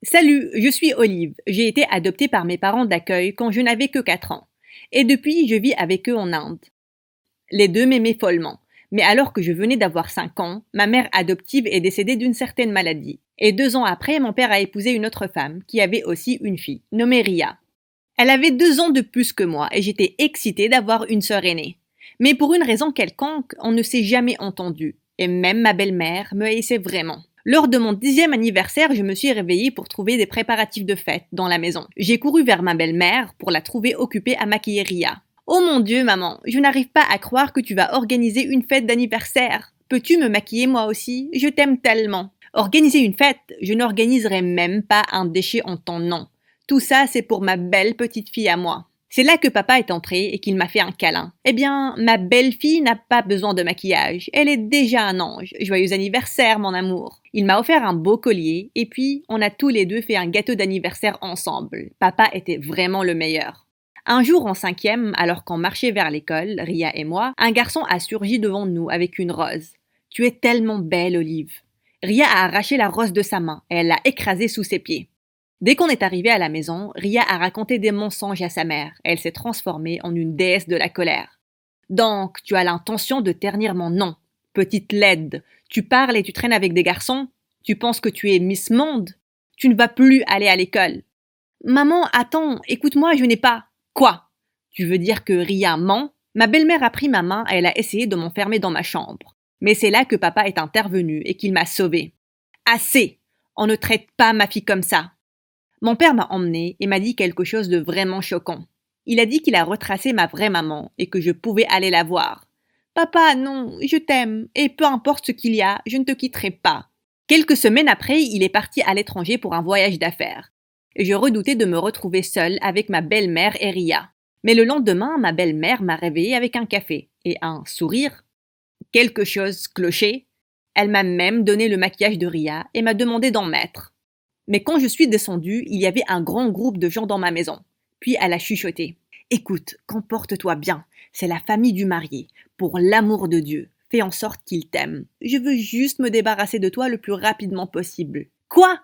Salut, je suis Olive. J'ai été adoptée par mes parents d'accueil quand je n'avais que 4 ans. Et depuis, je vis avec eux en Inde. Les deux m'aimaient follement. Mais alors que je venais d'avoir 5 ans, ma mère adoptive est décédée d'une certaine maladie. Et 2 ans après, mon père a épousé une autre femme qui avait aussi une fille, nommée Ria. Elle avait 2 ans de plus que moi et j'étais excitée d'avoir une sœur aînée. Mais pour une raison quelconque, on ne s'est jamais entendu. Et même ma belle-mère me haïssait vraiment. Lors de mon 10e anniversaire, je me suis réveillée pour trouver des préparatifs de fête dans la maison. J'ai couru vers ma belle-mère pour la trouver occupée à maquiller Ria. Oh mon Dieu, maman, je n'arrive pas à croire que tu vas organiser une fête d'anniversaire. Peux-tu me maquiller moi aussi? Je t'aime tellement. Organiser une fête, je n'organiserai même pas un déchet en ton nom. Tout ça, c'est pour ma belle petite fille à moi. C'est là que papa est entré et qu'il m'a fait un câlin. Eh bien, ma belle-fille n'a pas besoin de maquillage. Elle est déjà un ange. Joyeux anniversaire, mon amour. Il m'a offert un beau collier et puis on a tous les deux fait un gâteau d'anniversaire ensemble. Papa était vraiment le meilleur. Un jour en 5e, alors qu'on marchait vers l'école, Ria et moi, un garçon a surgi devant nous avec une rose. Tu es tellement belle, Olive. Ria a arraché la rose de sa main et elle l'a écrasée sous ses pieds. Dès qu'on est arrivé à la maison, Ria a raconté des mensonges à sa mère et elle s'est transformée en une déesse de la colère. Donc, tu as l'intention de ternir mon nom. Petite laide, tu parles et tu traînes avec des garçons? Tu penses que tu es Miss Monde? Tu ne vas plus aller à l'école. Maman, attends, écoute-moi, je n'ai pas. Quoi? Tu veux dire que Ria ment? Ma belle-mère a pris ma main et elle a essayé de m'enfermer dans ma chambre. Mais c'est là que papa est intervenu et qu'il m'a sauvée. Assez! On ne traite pas ma fille comme ça. Mon père m'a emmenée et m'a dit quelque chose de vraiment choquant. Il a dit qu'il a retracé ma vraie maman et que je pouvais aller la voir. Papa, non, je t'aime, et peu importe ce qu'il y a, je ne te quitterai pas. Quelques semaines après, il est parti à l'étranger pour un voyage d'affaires. Et je redoutais de me retrouver seule avec ma belle-mère et Ria. Mais le lendemain, ma belle-mère m'a réveillée avec un café et un sourire. Quelque chose clochait. Elle m'a même donné le maquillage de Ria et m'a demandé d'en mettre. Mais quand je suis descendue, il y avait un grand groupe de gens dans ma maison. Puis elle a chuchoté. Écoute, comporte-toi bien. C'est la famille du marié. Pour l'amour de Dieu, fais en sorte qu'il t'aime. Je veux juste me débarrasser de toi le plus rapidement possible. Quoi?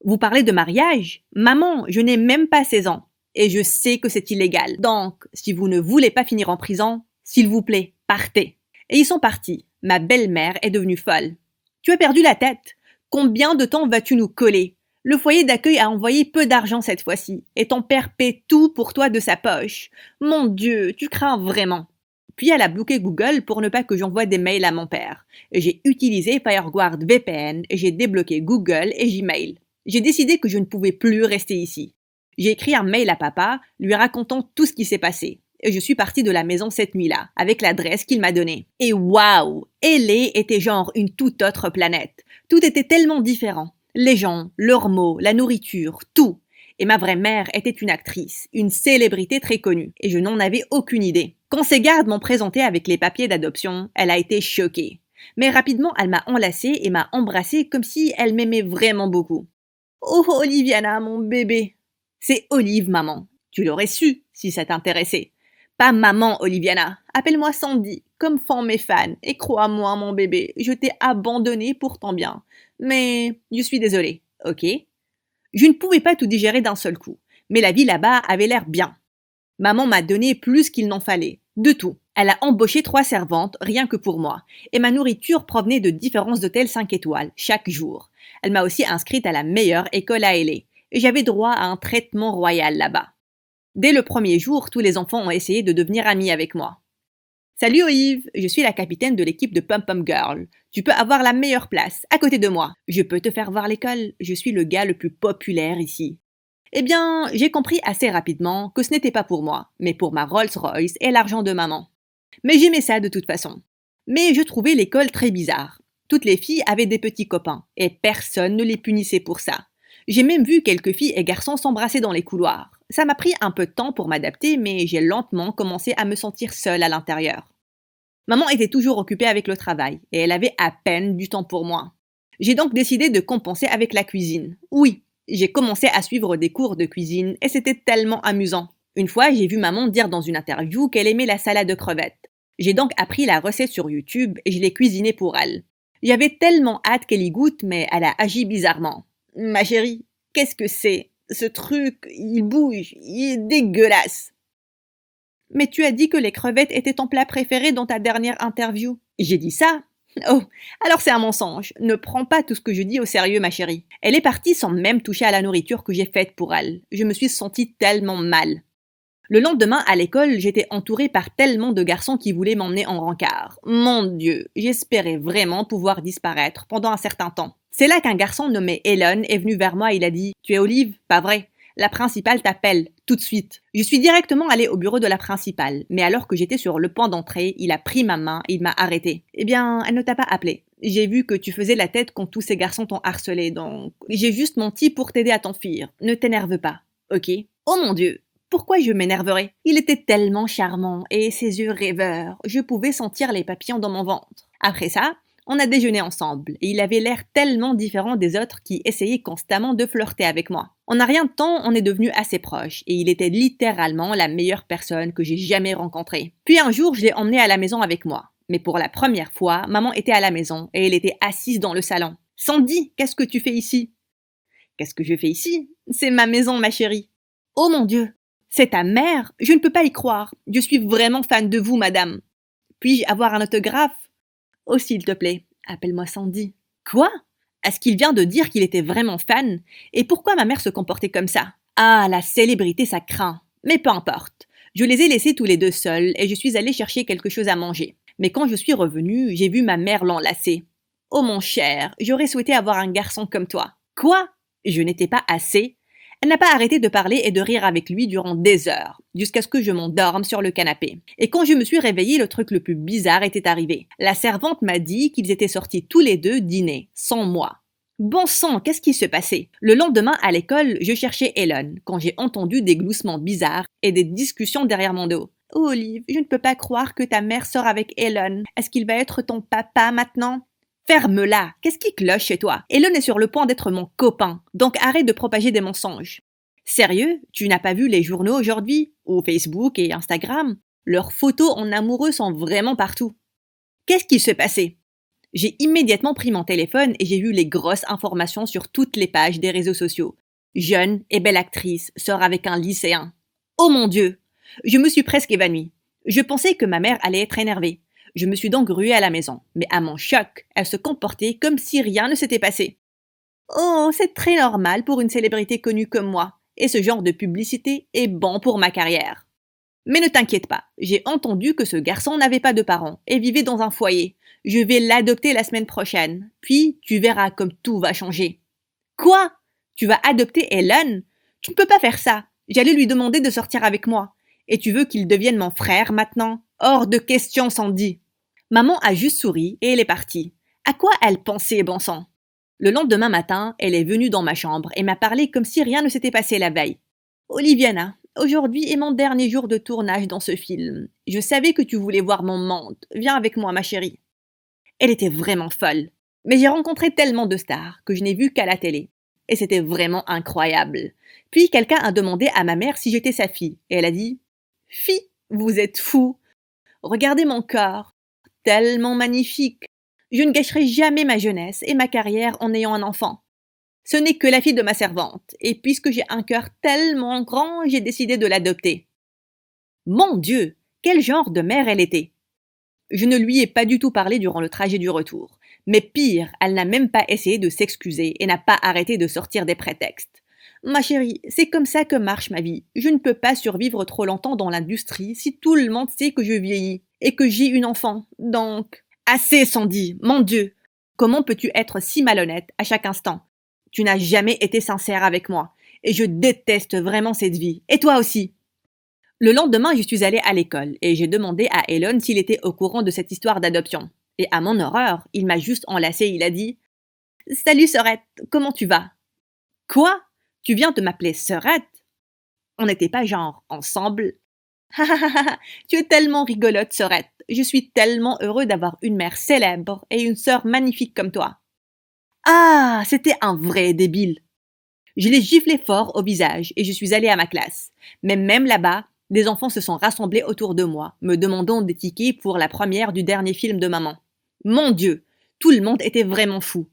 Vous parlez de mariage? Maman, je n'ai même pas 16 ans. Et je sais que c'est illégal. Donc, si vous ne voulez pas finir en prison, s'il vous plaît, partez. Et ils sont partis. Ma belle-mère est devenue folle. Tu as perdu la tête. Combien de temps vas-tu nous coller? Le foyer d'accueil a envoyé peu d'argent cette fois-ci, et ton père paie tout pour toi de sa poche. Mon Dieu, tu crains vraiment. Puis elle a bloqué Google pour ne pas que j'envoie des mails à mon père. J'ai utilisé FireGuard VPN et j'ai débloqué Google et Gmail. J'ai décidé que je ne pouvais plus rester ici. J'ai écrit un mail à papa, lui racontant tout ce qui s'est passé. Et je suis partie de la maison cette nuit-là, avec l'adresse qu'il m'a donnée. Et waouh! LA était genre une toute autre planète. Tout était tellement différent. Les gens, leurs mots, la nourriture, tout. Et ma vraie mère était une actrice, une célébrité très connue, et je n'en avais aucune idée. Quand ses gardes m'ont présenté avec les papiers d'adoption, elle a été choquée. Mais rapidement, elle m'a enlacée et m'a embrassée comme si elle m'aimait vraiment beaucoup. Oh, Oliviana, mon bébé! C'est Olive, maman. Tu l'aurais su si ça t'intéressait. Pas maman, Oliviana. Appelle-moi Sandy, comme font mes fans. Et crois-moi, mon bébé, je t'ai abandonné pour ton bien. Mais je suis désolée, ok? Je ne pouvais pas tout digérer d'un seul coup, mais la vie là-bas avait l'air bien. Maman m'a donné plus qu'il n'en fallait, de tout. Elle a embauché 3 servantes, rien que pour moi, et ma nourriture provenait de différents hôtels 5 étoiles, chaque jour. Elle m'a aussi inscrite à la meilleure école à LA, et j'avais droit à un traitement royal là-bas. Dès le premier jour, tous les enfants ont essayé de devenir amis avec moi. Salut Olive, je suis la capitaine de l'équipe de Pum Pum Girl. Tu peux avoir la meilleure place, à côté de moi. Je peux te faire voir l'école, je suis le gars le plus populaire ici. Eh bien, j'ai compris assez rapidement que ce n'était pas pour moi, mais pour ma Rolls-Royce et l'argent de maman. Mais j'aimais ça de toute façon. Mais je trouvais l'école très bizarre. Toutes les filles avaient des petits copains, et personne ne les punissait pour ça. J'ai même vu quelques filles et garçons s'embrasser dans les couloirs. Ça m'a pris un peu de temps pour m'adapter, mais j'ai lentement commencé à me sentir seule à l'intérieur. Maman était toujours occupée avec le travail, et elle avait à peine du temps pour moi. J'ai donc décidé de compenser avec la cuisine. Oui, j'ai commencé à suivre des cours de cuisine, et c'était tellement amusant. Une fois, j'ai vu maman dire dans une interview qu'elle aimait la salade de crevettes. J'ai donc appris la recette sur YouTube, et je l'ai cuisinée pour elle. J'avais tellement hâte qu'elle y goûte, mais elle a agi bizarrement. Ma chérie, Qu'est-ce que c'est? Ce truc, il bouge, il est dégueulasse. Mais tu as dit que les crevettes étaient ton plat préféré dans ta dernière interview. J'ai dit ça? Oh, alors c'est un mensonge. Ne prends pas tout ce que je dis au sérieux, ma chérie. Elle est partie sans même toucher à la nourriture que j'ai faite pour elle. Je me suis sentie tellement mal. Le lendemain, à l'école, j'étais entourée par tellement de garçons qui voulaient m'emmener en rencard. Mon Dieu, j'espérais vraiment pouvoir disparaître pendant un certain temps. C'est là qu'un garçon nommé Elon est venu vers moi et il a dit « Tu es Olive? Pas vrai. La principale t'appelle, tout de suite. » Je suis directement allée au bureau de la principale, mais alors que j'étais sur le point d'entrer, il a pris ma main et il m'a arrêtée. « Eh bien, elle ne t'a pas appelé. J'ai vu que tu faisais la tête quand tous ces garçons t'ont harcelé, donc j'ai juste menti pour t'aider à t'enfuir. Ne t'énerve pas, ok? » Oh mon Dieu! Pourquoi je m'énerverais? Il était tellement charmant et ses yeux rêveurs, je pouvais sentir les papillons dans mon ventre. Après ça, on a déjeuné ensemble et il avait l'air tellement différent des autres qui essayaient constamment de flirter avec moi. En un rien de temps, on est devenus assez proches et il était littéralement la meilleure personne que j'ai jamais rencontrée. Puis un jour, je l'ai emmené à la maison avec moi. Mais pour la première fois, maman était à la maison et elle était assise dans le salon. « Sandy, qu'est-ce que tu fais ici? »« Qu'est-ce que je fais ici? C'est ma maison, ma chérie. »« Oh mon Dieu! C'est ta mère? Je ne peux pas y croire. Je suis vraiment fan de vous, madame. Puis-je avoir un autographe? Oh, s'il te plaît, appelle-moi Sandy. Quoi? Est-ce qu'il vient de dire qu'il était vraiment fan? Et pourquoi ma mère se comportait comme ça? Ah, la célébrité, ça craint. Mais peu importe. Je les ai laissés tous les deux seuls et je suis allée chercher quelque chose à manger. Mais quand je suis revenue, j'ai vu ma mère l'enlacer. Oh mon cher, j'aurais souhaité avoir un garçon comme toi. Quoi? Je n'étais pas assez. Elle n'a pas arrêté de parler et de rire avec lui durant des heures, jusqu'à ce que je m'endorme sur le canapé. Et quand je me suis réveillée, le truc le plus bizarre était arrivé. La servante m'a dit qu'ils étaient sortis tous les deux dîner, sans moi. Bon sang, qu'est-ce qui se passait? Le lendemain, à l'école, je cherchais Elon, quand j'ai entendu des gloussements bizarres et des discussions derrière mon dos. Oh, Olive, je ne peux pas croire que ta mère sort avec Elon. Est-ce qu'il va être ton papa maintenant? Ferme-la! Qu'est-ce qui cloche chez toi? Elon est sur le point d'être mon copain, donc arrête de propager des mensonges. Sérieux? Tu n'as pas vu les journaux aujourd'hui? Ou Facebook et Instagram? Leurs photos en amoureux sont vraiment partout. Qu'est-ce qui se passait? J'ai immédiatement pris mon téléphone et j'ai vu les grosses informations sur toutes les pages des réseaux sociaux. Jeune et belle actrice sort avec un lycéen. Oh mon Dieu! Je me suis presque évanouie. Je pensais que ma mère allait être énervée. Je me suis donc ruée à la maison, mais à mon choc, elle se comportait comme si rien ne s'était passé. Oh, c'est très normal pour une célébrité connue comme moi, et ce genre de publicité est bon pour ma carrière. Mais ne t'inquiète pas, j'ai entendu que ce garçon n'avait pas de parents et vivait dans un foyer. Je vais l'adopter la semaine prochaine, puis tu verras comme tout va changer. Quoi? Tu vas adopter Elon? Tu ne peux pas faire ça. J'allais lui demander de sortir avec moi. Et tu veux qu'il devienne mon frère maintenant? Hors de question, Sandy. Maman a juste souri et elle est partie. À quoi elle pensait, bon sang? Le lendemain matin, elle est venue dans ma chambre et m'a parlé comme si rien ne s'était passé la veille. Oliviana, aujourd'hui est mon dernier jour de tournage dans ce film. Je savais que tu voulais voir mon monde. Viens avec moi, ma chérie. Elle était vraiment folle. Mais j'ai rencontré tellement de stars que je n'ai vu qu'à la télé. Et c'était vraiment incroyable. Puis quelqu'un a demandé à ma mère si j'étais sa fille. Et elle a dit « Fille, vous êtes fou. Regardez mon corps. Tellement magnifique. Je ne gâcherai jamais ma jeunesse et ma carrière en ayant un enfant. Ce n'est que la fille de ma servante, et puisque j'ai un cœur tellement grand, j'ai décidé de l'adopter. » Mon Dieu, quel genre de mère elle était! Je ne lui ai pas du tout parlé durant le trajet du retour. Mais pire, elle n'a même pas essayé de s'excuser et n'a pas arrêté de sortir des prétextes. Ma chérie, c'est comme ça que marche ma vie. Je ne peux pas survivre trop longtemps dans l'industrie si tout le monde sait que je vieillis et que j'ai une enfant. Donc... Assez, Sandy, mon Dieu! Comment peux-tu être si malhonnête à chaque instant? Tu n'as jamais été sincère avec moi, et je déteste vraiment cette vie. Et toi aussi! Le lendemain, je suis allée à l'école, et j'ai demandé à Elon s'il était au courant de cette histoire d'adoption. Et à mon horreur, il m'a juste enlacée et il a dit « Salut, Sœurette, comment tu vas? »« Quoi? Tu viens de m'appeler Sœurette? On n'était pas genre ensemble? » Tu es tellement rigolote, Sœurette. Je suis tellement heureux d'avoir une mère célèbre et une sœur magnifique comme toi. Ah, c'était un vrai débile. Je l'ai giflé fort au visage et je suis allée à ma classe. Mais même là-bas, des enfants se sont rassemblés autour de moi, me demandant des tickets pour la première du dernier film de maman. Mon Dieu, tout le monde était vraiment fou.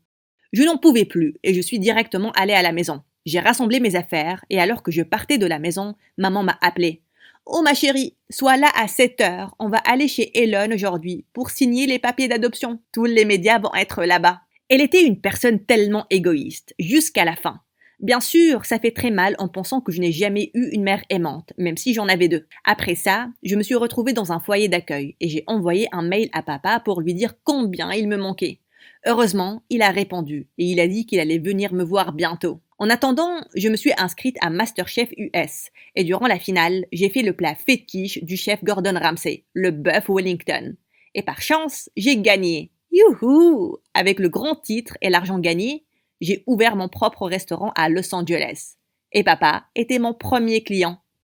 Je n'en pouvais plus et je suis directement allée à la maison. J'ai rassemblé mes affaires et alors que je partais de la maison, maman m'a appelé. Oh ma chérie, sois là à 7 heures. On va aller chez Elon aujourd'hui pour signer les papiers d'adoption. Tous les médias vont être là-bas. Elle était une personne tellement égoïste, jusqu'à la fin. Bien sûr, ça fait très mal en pensant que je n'ai jamais eu une mère aimante, même si j'en avais deux. Après ça, je me suis retrouvée dans un foyer d'accueil et j'ai envoyé un mail à papa pour lui dire combien il me manquait. Heureusement, il a répondu et il a dit qu'il allait venir me voir bientôt. En attendant, je me suis inscrite à MasterChef US et durant la finale, j'ai fait le plat fétiche du chef Gordon Ramsay, le bœuf Wellington. Et par chance, j'ai gagné. Youhou! Avec le grand titre et l'argent gagné, j'ai ouvert mon propre restaurant à Los Angeles. Et papa était mon premier client.